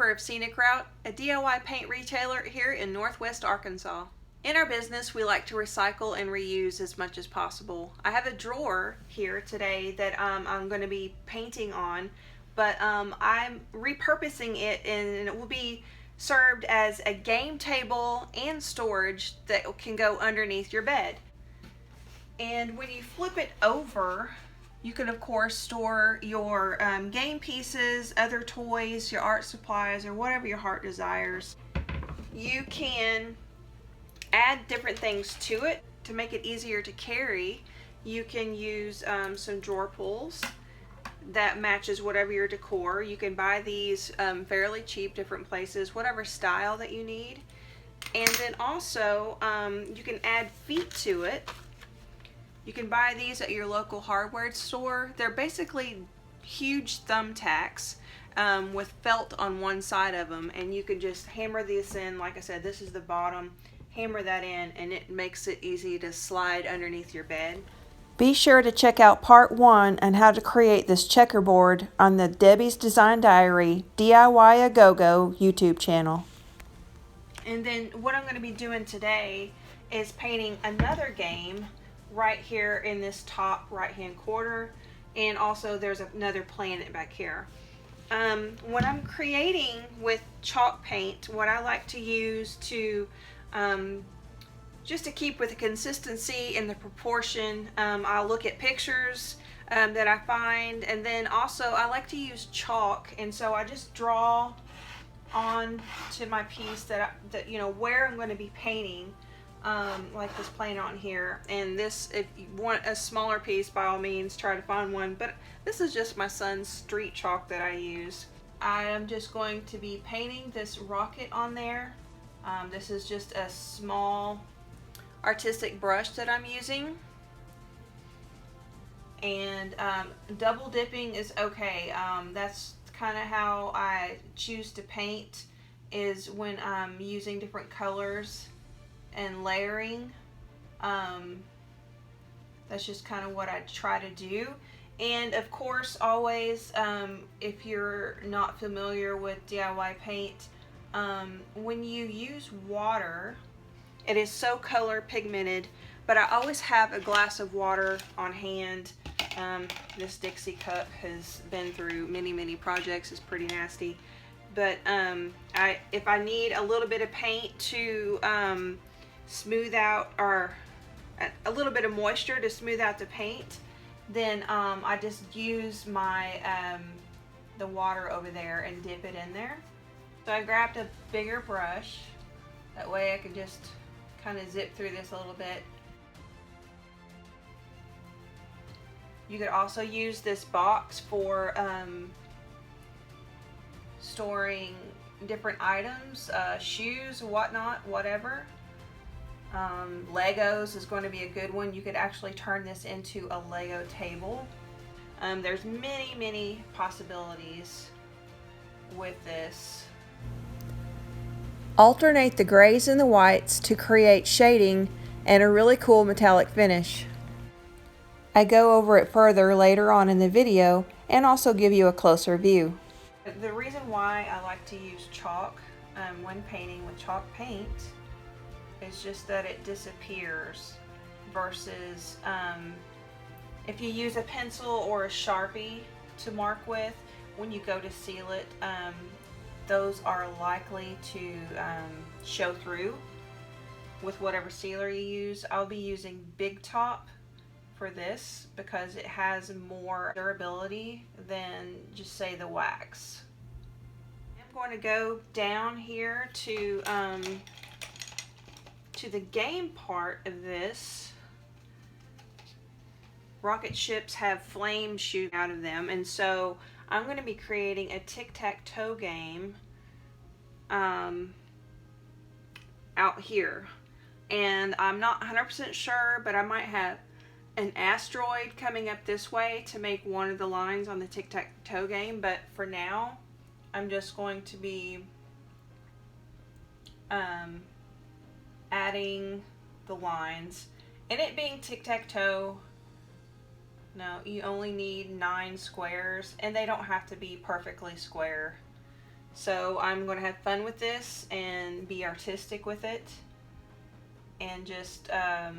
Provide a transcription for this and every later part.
owner of Scenic Route, a DIY paint retailer here in Northwest Arkansas. In our business, we like to recycle and reuse as much as possible. I have a drawer here today that I'm going to be painting on, but I'm repurposing it, and it will be served as a game table and storage that can go underneath your bed. And when you flip it over, you can of course store your game pieces, other toys, your art supplies, or whatever your heart desires. You can add different things to it to make it easier to carry. You can use some drawer pulls that matches whatever your decor. You can buy these fairly cheap, different places, whatever style that you need. And then also you can add feet to it. You can buy these at your local hardware store. They're basically huge thumbtacks with felt on one side of them, and you can just hammer this in. Like I said, this is the bottom. Hammer that in, and it makes it easy to slide underneath your bed. Be sure to check out part 1 on how to create this checkerboard on the Debbie's Design Diary DIY A Go-Go YouTube channel. And then what I'm going to be doing today is painting another game right here in this top right hand corner, and also there's another planet back here. When I'm creating with chalk paint, what I like to use to just to keep with the consistency and the proportion, I'll look at pictures that I find, and then also I like to use chalk, and so I just draw on to my piece that you know where I'm going to be painting, like this plain on here. And this, if you want a smaller piece, by all means try to find one, but this is just my son's street chalk that I use. I am just going to be painting this rocket on there. This is just a small artistic brush that I'm using, and double dipping is okay. That's kind of how I choose to paint, is when I'm using different colors and layering. That's just kind of what I try to do. And of course, always, if you're not familiar with DIY paint, when you use water, it is so color pigmented, but I always have a glass of water on hand. This Dixie cup has been through many projects. It's pretty nasty, but if I need a little bit of paint to smooth out, or a little bit of moisture to smooth out the paint, then I just use my the water over there and dip it in there. So I grabbed a bigger brush, that way I could just kind of zip through this a little bit. You could also use this box for storing different items, shoes, whatnot, whatever. Legos is going to be a good one. You could actually turn this into a Lego table. There's many possibilities with this. Alternate the grays and the whites to create shading and a really cool metallic finish. I go over it further later on in the video and also give you a closer view. The reason why I like to use chalk when painting with chalk paint is just that it disappears, versus if you use a pencil or a Sharpie to mark with, when you go to seal it, those are likely to show through with whatever sealer you use. I'll be using Big Top for this because it has more durability than just say the wax. I'm going to go down here to the game part of this. Rocket ships have flames shoot out of them, and so I'm going to be creating a tic-tac-toe game out here. And I'm not 100% sure, but I might have an asteroid coming up this way to make one of the lines on the tic-tac-toe game. But for now, I'm just going to be adding the lines. And it being tic-tac-toe, no, you only need 9 squares, and they don't have to be perfectly square. So I'm going to have fun with this and be artistic with it, and just have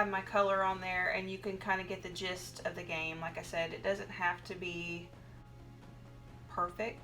my color on there, and you can kind of get the gist of the game. Like I said, it doesn't have to be perfect.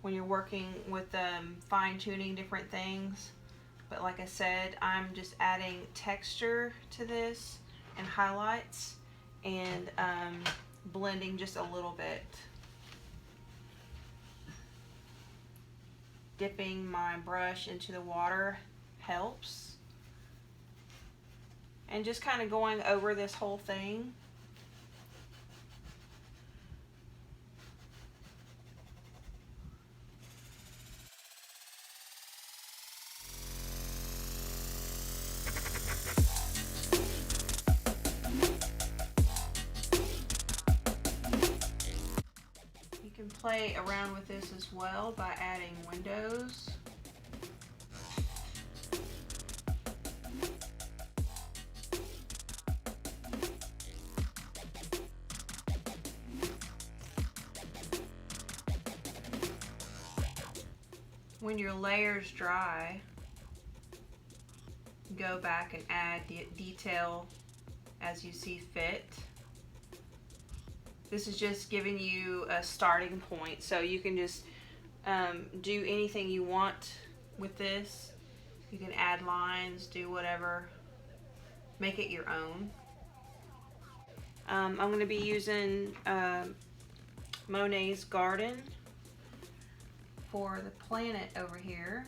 When you're working with fine-tuning different things. But like I said, I'm just adding texture to this and highlights, and blending just a little bit. Dipping my brush into the water helps. And just kind of going over this whole thing. You can play around with this as well by adding windows. When your layers dry, go back and add detail as you see fit. This is just giving you a starting point, so you can just do anything you want with this. You can add lines, do whatever, make it your own. I'm going to be using Monet's Garden for the planet over here.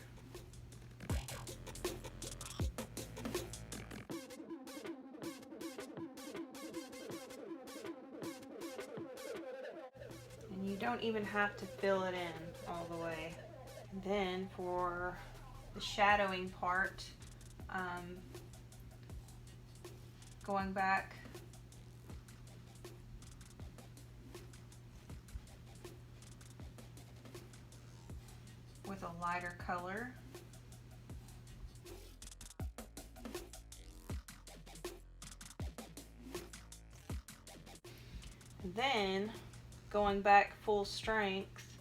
And you don't even have to fill it in all the way. And then for the shadowing part, going back with a lighter color. And then going back full strength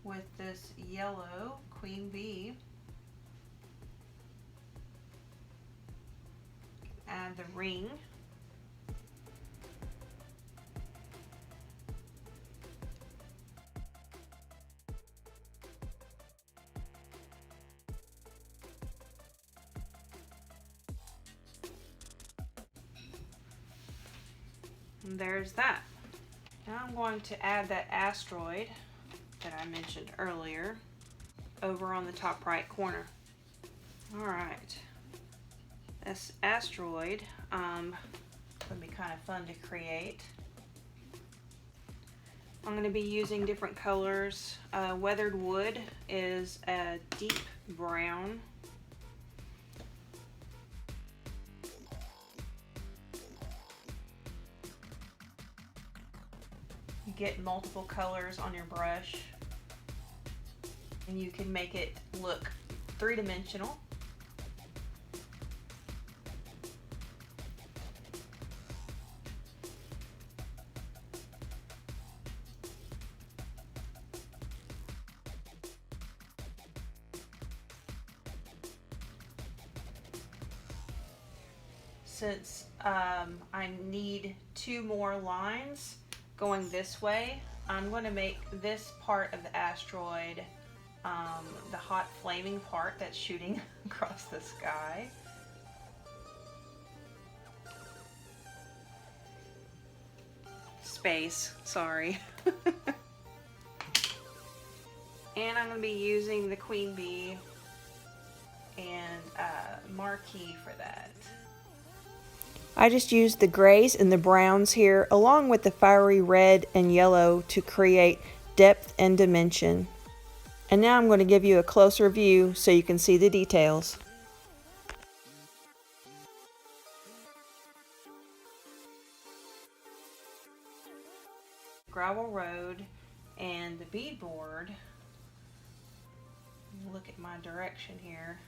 with this yellow Queen Bee. Add the ring. And there's that. Now I'm going to add that asteroid that I mentioned earlier over on the top right corner. Alright. This asteroid would be kind of fun to create. I'm going to be using different colors. Weathered wood is a deep brown. You get multiple colors on your brush, and you can make it look three-dimensional. since I need 2 more lines going this way, I'm going to make this part of the asteroid the hot flaming part that's shooting across the sky. Space, sorry. And I'm going to be using the queen bee and marquee for that. I just used the grays and the browns here along with the fiery red and yellow to create depth and dimension. And now I'm going to give you a closer view so you can see the details. Gravel road and the beadboard. Look at my direction here.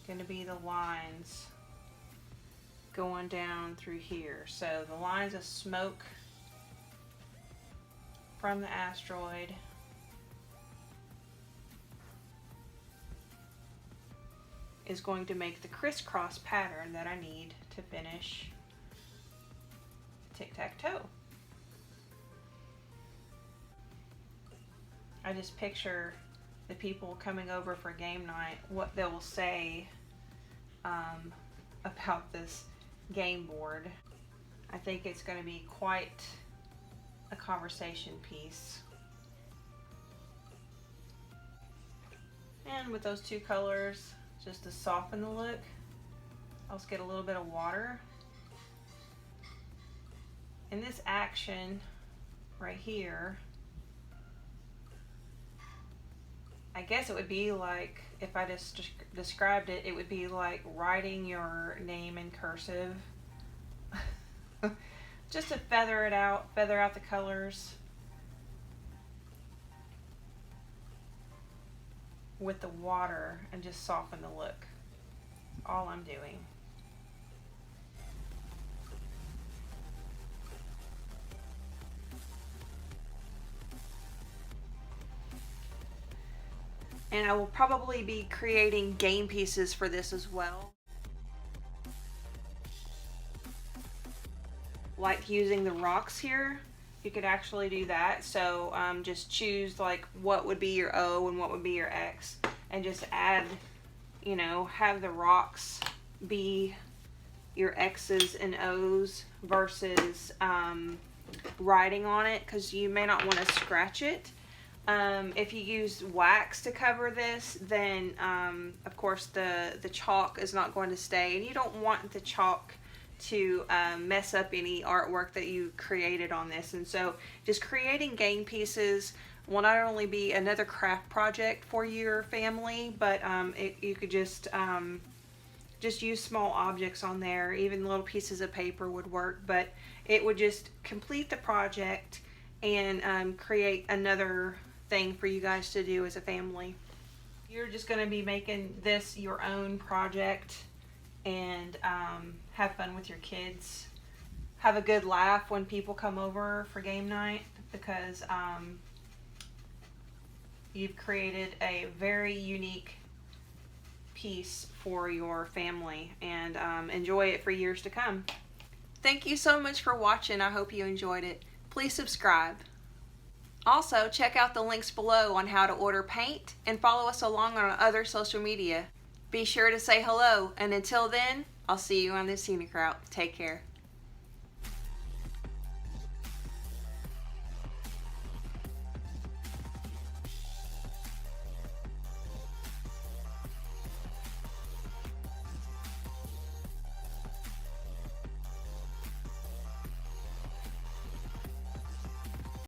Going to be the lines going down through here. So the lines of smoke from the asteroid is going to make the crisscross pattern that I need to finish tic-tac-toe. I just picture the people coming over for game night, what they will say about this game board. I think it's going to be quite a conversation piece. And with those 2 colors, just to soften the look, I'll just get a little bit of water. In this action right here, I guess it would be like, if I just described it, it would be like writing your name in cursive. Just to feather out the colors with the water and just soften the look. All I'm doing. And I will probably be creating game pieces for this as well. Like using the rocks here, you could actually do that. So just choose like what would be your O and what would be your X, and just add, you know, have the rocks be your X's and O's versus writing on it, because you may not want to scratch it. If you use wax to cover this, then of course the chalk is not going to stay, and you don't want the chalk to mess up any artwork that you created on this. And so just creating game pieces will not only be another craft project for your family, but you could just use small objects on there. Even little pieces of paper would work, but it would just complete the project and create another thing for you guys to do as a family. You're just going to be making this your own project and have fun with your kids. Have a good laugh when people come over for game night, because you've created a very unique piece for your family, and enjoy it for years to come. Thank you so much for watching. I hope you enjoyed it. Please subscribe. Also, check out the links below on how to order paint, and follow us along on our other social media. Be sure to say hello, and until then, I'll see you on the scenic route. Take care.